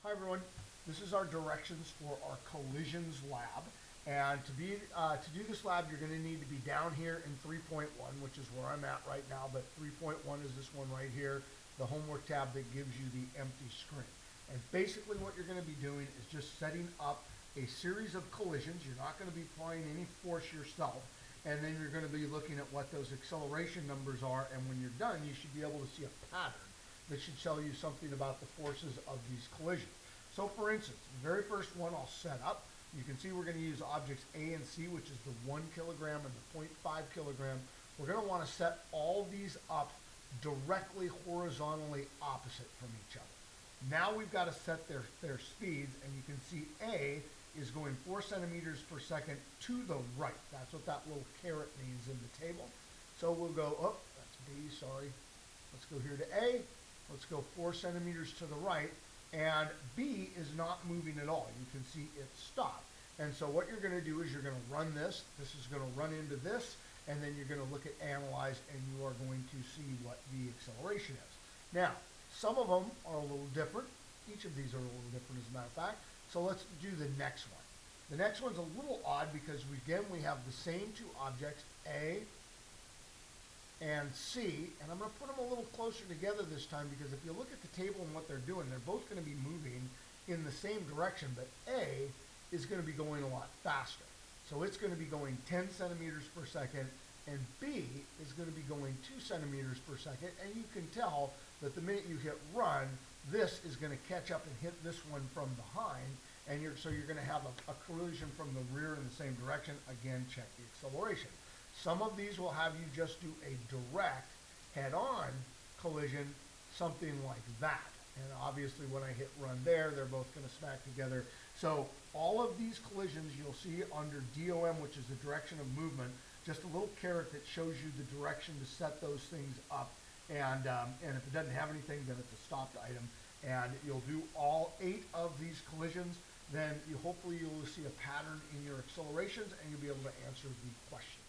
Hi everyone, this is our directions for our collisions lab. And to do this lab, you're going to need to be down here in 3.1, which is where I'm at right now. But 3.1 is this one right here, the homework tab that gives you the empty screen. And basically what you're going to be doing is just setting up a series of collisions. You're not going to be applying any force yourself. And then you're going to be looking at what those acceleration numbers are. And when you're done, you should be able to see a pattern that should tell you something about the forces of these collisions. So for instance, the very first one I'll set up, you can see we're going to use objects A and C, which is the 1 kilogram and the 0.5 kilogram. We're going to want to set all these up directly horizontally opposite from each other. Now we've got to set their speeds, and you can see A is going 4 centimeters per second to the right. That's what that little caret means in the table. So we'll go, oh, that's B, sorry. Let's go here to A. Let's go 4 centimeters to the right, and B is not moving at all. You can see it stopped. And so what you're going to do is you're going to run this. This is going to run into this, and then you're going to look at analyze, and you are going to see what the acceleration is. Now, some of them are a little different. Each of these are a little different, as a matter of fact. So let's do the next one. The next one's a little odd because, again, we have the same two objects, A and C, and I'm going to put them a little closer together this time because if you look at the table and what they're doing, they're both going to be moving in the same direction, but A is going to be going a lot faster. So it's going to be going 10 centimeters per second, and B is going to be going 2 centimeters per second, and you can tell that the minute you hit run, this is going to catch up and hit this one from behind, and so you're going to have a collision from the rear in the same direction. Again, check the acceleration. Some of these will have you just do a direct head-on collision, something like that. And obviously when I hit run there, they're both going to smack together. So all of these collisions you'll see under DOM, which is the direction of movement, just a little caret that shows you the direction to set those things up. And if it doesn't have anything, then it's a stopped item. And you'll do all 8 of these collisions. Then hopefully you'll see a pattern in your accelerations, and you'll be able to answer the question.